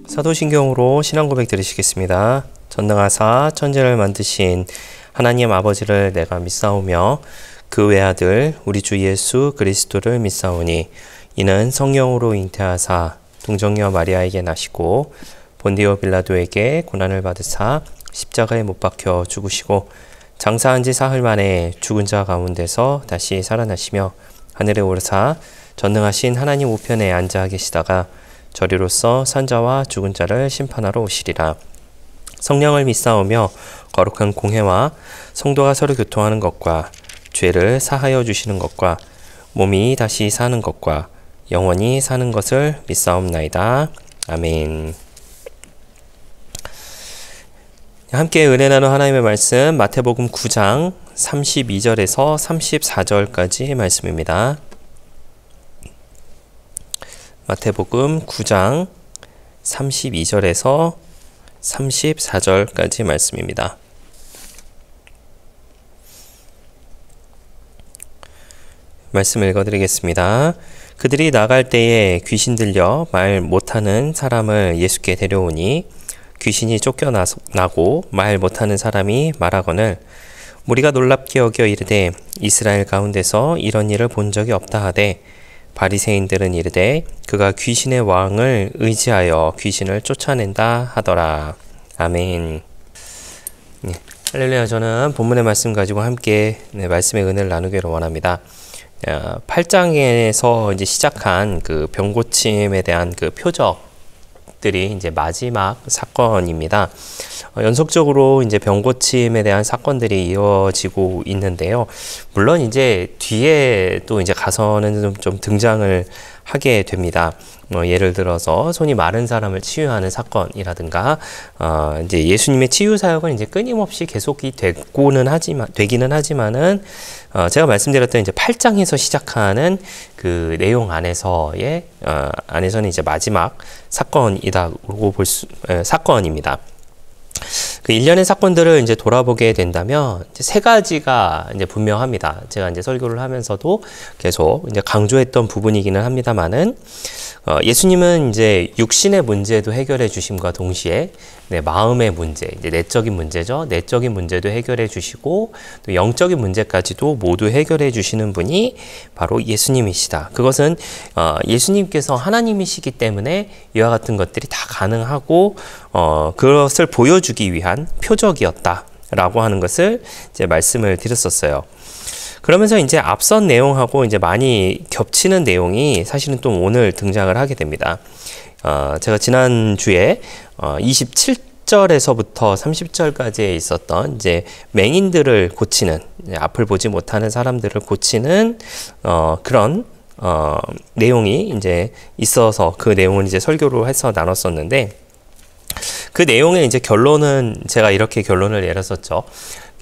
사도신경으로 신앙고백 드리시겠습니다. 전능하사 천지를 만드신 하나님 아버지를 내가 믿사오며 그 외아들 우리 주 예수 그리스도를 믿사오니 이는 성령으로 잉태하사 동정녀 마리아에게 나시고 본디오 빌라도에게 고난을 받으사 십자가에 못 박혀 죽으시고 장사한 지 사흘 만에 죽은 자 가운데서 다시 살아나시며 하늘에 오르사 전능하신 하나님 우편에 앉아 계시다가 저리로서 산자와 죽은 자를 심판하러 오시리라. 성령을 믿사오며 거룩한 공회와 성도가 서로 교통하는 것과 죄를 사하여 주시는 것과 몸이 다시 사는 것과 영원히 사는 것을 믿사옵나이다. 아멘. 함께 은혜 나누 하나님의 말씀 마태복음 9장 32절에서 34절까지 말씀입니다. 마태복음 9장 32절에서 34절까지 말씀입니다. 말씀 읽어드리겠습니다. 그들이 나갈 때에 귀신 들려 말 못하는 사람을 예수께 데려오니 귀신이 쫓겨나고 말 못하는 사람이 말하거늘 무리가 놀랍게 여겨 이르되 이스라엘 가운데서 이런 일을 본 적이 없다 하되 바리새인들은 이르되 그가 귀신의 왕을 의지하여 귀신을 쫓아낸다 하더라. 아멘. 할렐루야. 저는 본문의 말씀 가지고 함께 말씀의 은혜를 나누기를 원합니다. 8장에서 이제 시작한 그 병고침에 대한 그 표적들이 이제 마지막 사건입니다. 연속적으로 이제 병고침에 대한 사건들이 이어지고 있는데요. 물론 이제 뒤에 또 이제 가서는 좀 등장을 하게 됩니다. 예를 들어서 손이 마른 사람을 치유하는 사건이라든가, 이제 예수님의 치유 사역은 이제 끊임없이 계속이 되기는 하지만은, 제가 말씀드렸던 이제 8장에서 시작하는 그 내용 안에서는 이제 마지막 사건이라고 사건입니다. 그 일련의 사건들을 이제 돌아보게 된다면 이제 세 가지가 이제 분명합니다. 제가 이제 설교를 하면서도 계속 이제 강조했던 부분이기는 합니다만은, 예수님은 이제 육신의 문제도 해결해 주심과 동시에 마음의 문제, 이제 내적인 문제죠. 내적인 문제도 해결해 주시고 또 영적인 문제까지도 모두 해결해 주시는 분이 바로 예수님이시다. 그것은 예수님께서 하나님이시기 때문에 이와 같은 것들이 다 가능하고 그것을 보여주기 위한 표적이었다라고 하는 것을 이제 말씀을 드렸었어요. 그러면서 이제 앞선 내용하고 이제 많이 겹치는 내용이 사실은 또 오늘 등장을 하게 됩니다. 제가 지난주에 27절에서부터 30절까지에 있었던 이제 맹인들을 고치는, 앞을 보지 못하는 사람들을 고치는 그런 내용이 이제 있어서 그 내용을 이제 설교로 해서 나눴었는데, 그 내용의 이제 결론은 제가 이렇게 결론을 내렸었죠.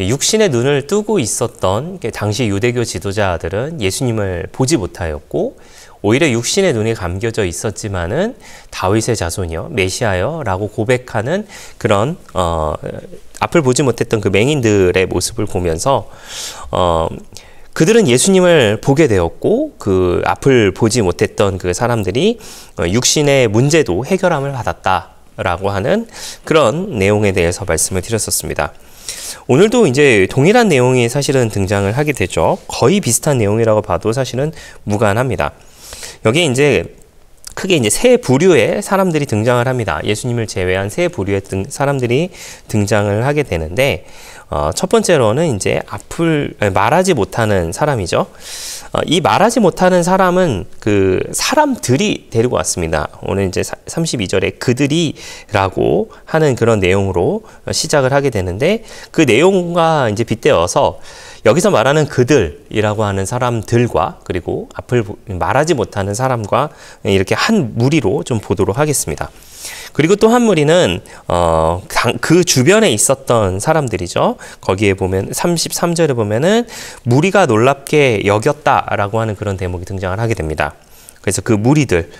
육신의 눈을 뜨고 있었던 당시 유대교 지도자들은 예수님을 보지 못하였고, 오히려 육신의 눈이 감겨져 있었지만은 다윗의 자손이여 메시아여 라고 고백하는 그런 앞을 보지 못했던 그 맹인들의 모습을 보면서 그들은 예수님을 보게 되었고, 그 앞을 보지 못했던 그 사람들이 육신의 문제도 해결함을 받았다라고 하는 그런 내용에 대해서 말씀을 드렸었습니다. 오늘도 이제 동일한 내용이 사실은 등장을 하게 되죠. 거의 비슷한 내용이라고 봐도 사실은 무관합니다. 여기에 이제 크게 이제 세 부류의 사람들이 등장을 합니다. 예수님을 제외한 세 부류의 사람들이 등장을 하게 되는데, 첫 번째로는 이제 앞을 말하지 못하는 사람이죠. 이 말하지 못하는 사람은 그 사람들이 데리고 왔습니다. 오늘 이제 32절에 그들이라고 하는 그런 내용으로 시작을 하게 되는데, 그 내용과 이제 빗대어서 여기서 말하는 그들이라고 하는 사람들과 그리고 앞을 말하지 못하는 사람과 이렇게 한 무리로 좀 보도록 하겠습니다. 그리고 또 한 무리는 그 주변에 있었던 사람들이죠. 거기에 보면 33절에 보면은 무리가 놀랍게 여겼다라고 하는 그런 대목이 등장을 하게 됩니다. 그래서 그 무리들,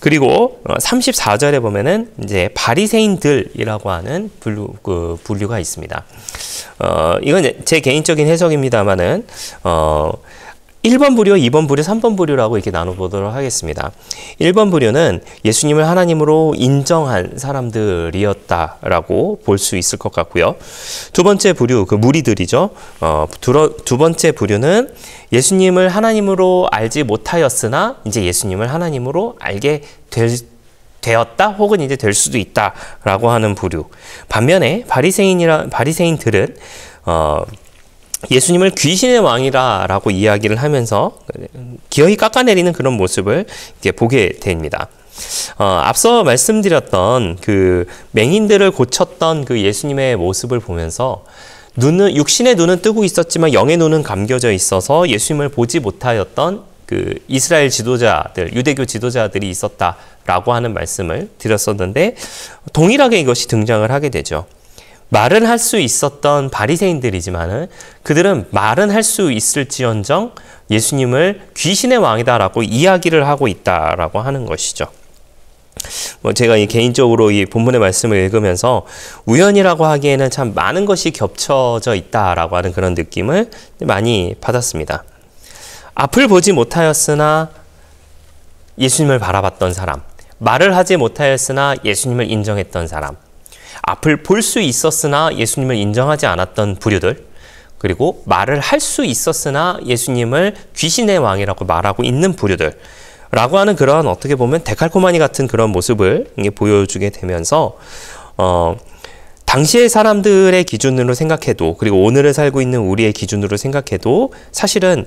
그리고 34절에 보면은 이제 바리새인들이라고 하는 분류가 있습니다. 이건 제 개인적인 해석입니다만은 1번 부류, 2번 부류, 3번 부류라고 이렇게 나눠보도록 하겠습니다. 1번 부류는 예수님을 하나님으로 인정한 사람들이었다라고 볼 수 있을 것 같고요. 두 번째 부류, 그 무리들이죠. 두 번째 부류는 예수님을 하나님으로 알지 못하였으나 이제 예수님을 하나님으로 알게 되었다 혹은 이제 될 수도 있다라고 하는 부류. 반면에 바리새인들은 예수님을 귀신의 왕이라고 이야기를 하면서 기어이 깎아내리는 그런 모습을 이제 보게 됩니다. 앞서 말씀드렸던 그 맹인들을 고쳤던 그 예수님의 모습을 보면서 육신의 눈은 뜨고 있었지만 영의 눈은 감겨져 있어서 예수님을 보지 못하였던 그 이스라엘 지도자들, 유대교 지도자들이 있었다라고 하는 말씀을 드렸었는데 동일하게 이것이 등장을 하게 되죠. 말은 할 수 있었던 바리새인들이지만은 그들은 말은 할 수 있을지언정 예수님을 귀신의 왕이다라고 이야기를 하고 있다라고 하는 것이죠. 제가 개인적으로 이 본문의 말씀을 읽으면서 우연이라고 하기에는 참 많은 것이 겹쳐져 있다라고 하는 그런 느낌을 많이 받았습니다. 앞을 보지 못하였으나 예수님을 바라봤던 사람, 말을 하지 못하였으나 예수님을 인정했던 사람, 앞을 볼 수 있었으나 예수님을 인정하지 않았던 부류들, 그리고 말을 할 수 있었으나 예수님을 귀신의 왕이라고 말하고 있는 부류들 라고 하는 그런 어떻게 보면 데칼코마니 같은 그런 모습을 보여주게 되면서 당시의 사람들의 기준으로 생각해도, 그리고 오늘을 살고 있는 우리의 기준으로 생각해도 사실은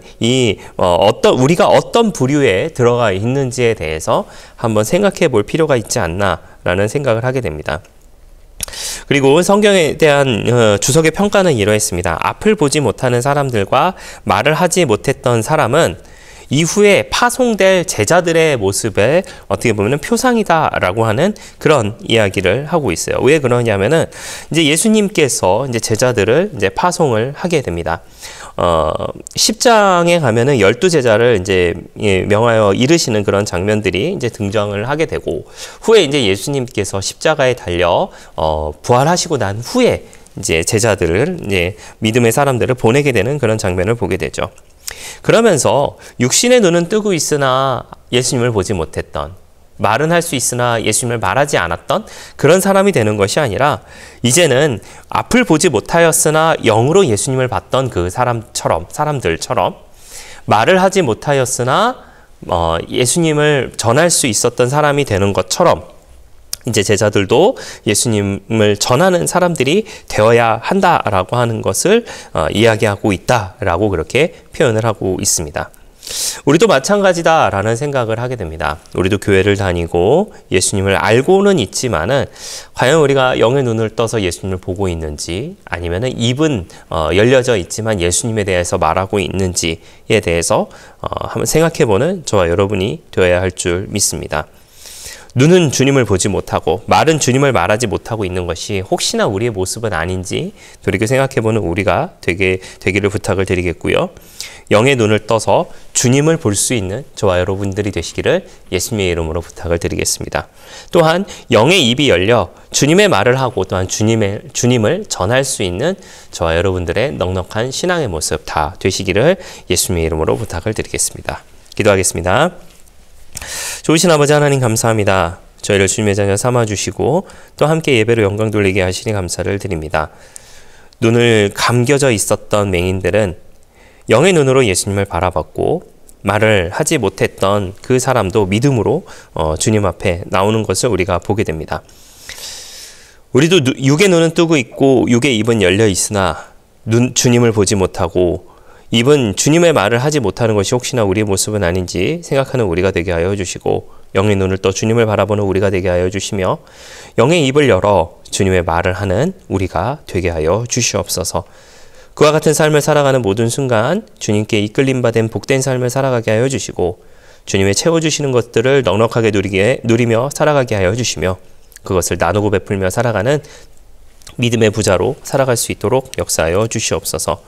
우리가 어떤 부류에 들어가 있는지에 대해서 한번 생각해 볼 필요가 있지 않나라는 생각을 하게 됩니다. 그리고 성경에 대한 주석의 평가는 이러했습니다. 앞을 보지 못하는 사람들과 말을 하지 못했던 사람은 이후에 파송될 제자들의 모습에 어떻게 보면 표상이다라고 하는 그런 이야기를 하고 있어요. 왜 그러냐면은 이제 예수님께서 이제 제자들을 이제 파송을 하게 됩니다. 10장에 가면은 12제자를 이제 명하여 이르시는 그런 장면들이 이제 등장을 하게 되고, 후에 이제 예수님께서 십자가에 달려 부활하시고 난 후에 이제 제자들을 이제 믿음의 사람들을 보내게 되는 그런 장면을 보게 되죠. 그러면서 육신의 눈은 뜨고 있으나 예수님을 보지 못했던, 말은 할 수 있으나 예수님을 말하지 않았던 그런 사람이 되는 것이 아니라 이제는 앞을 보지 못하였으나 영으로 예수님을 봤던 그 사람들처럼 말을 하지 못하였으나 예수님을 전할 수 있었던 사람이 되는 것처럼 이제 제자들도 예수님을 전하는 사람들이 되어야 한다라고 하는 것을 이야기하고 있다라고 그렇게 표현을 하고 있습니다. 우리도 마찬가지다라는 생각을 하게 됩니다. 우리도 교회를 다니고 예수님을 알고는 있지만은 과연 우리가 영의 눈을 떠서 예수님을 보고 있는지, 아니면은 입은 열려져 있지만 예수님에 대해서 말하고 있는지에 대해서 한번 생각해보는 저와 여러분이 되어야 할 줄 믿습니다. 눈은 주님을 보지 못하고 말은 주님을 말하지 못하고 있는 것이 혹시나 우리의 모습은 아닌지 돌이켜 생각해보는 우리가 되기를 부탁을 드리겠고요. 영의 눈을 떠서 주님을 볼 수 있는 저와 여러분들이 되시기를 예수님의 이름으로 부탁을 드리겠습니다. 또한 영의 입이 열려 주님의 말을 하고 또한 주님을 전할 수 있는 저와 여러분들의 넉넉한 신앙의 모습 다 되시기를 예수님의 이름으로 부탁을 드리겠습니다. 기도하겠습니다. 좋으신 아버지 하나님 감사합니다. 저희를 주님의 자녀 삼아주시고 또 함께 예배로 영광 돌리게 하시니 감사를 드립니다. 눈을 감겨져 있었던 맹인들은 영의 눈으로 예수님을 바라봤고, 말을 하지 못했던 그 사람도 믿음으로 주님 앞에 나오는 것을 우리가 보게 됩니다. 우리도 육의 눈은 뜨고 있고 육의 입은 열려 있으나 주님을 보지 못하고 입은 주님의 말을 하지 못하는 것이 혹시나 우리의 모습은 아닌지 생각하는 우리가 되게 하여 주시고, 영의 눈을 떠 주님을 바라보는 우리가 되게 하여 주시며, 영의 입을 열어 주님의 말을 하는 우리가 되게 하여 주시옵소서. 그와 같은 삶을 살아가는 모든 순간 주님께 이끌림 받은 복된 삶을 살아가게 하여 주시고, 주님의 채워주시는 것들을 넉넉하게 누리며 살아가게 하여 주시며, 그것을 나누고 베풀며 살아가는 믿음의 부자로 살아갈 수 있도록 역사하여 주시옵소서.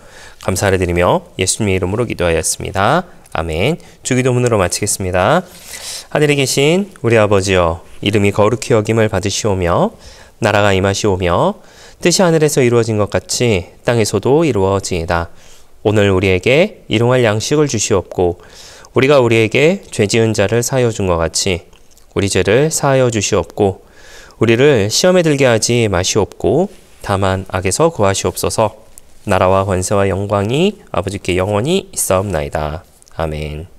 감사를 드리며 예수님의 이름으로 기도하였습니다. 아멘. 주기도문으로 마치겠습니다. 하늘에 계신 우리 아버지여, 이름이 거룩히 여김을 받으시오며 나라가 임하시오며 뜻이 하늘에서 이루어진 것 같이 땅에서도 이루어지이다. 오늘 우리에게 일용할 양식을 주시옵고 우리가 우리에게 죄 지은 자를 사하여 준 것 같이 우리 죄를 사하여 주시옵고 우리를 시험에 들게 하지 마시옵고 다만 악에서 구하시옵소서. 나라와 권세와 영광이 아버지께 영원히 있사옵나이다. 아멘.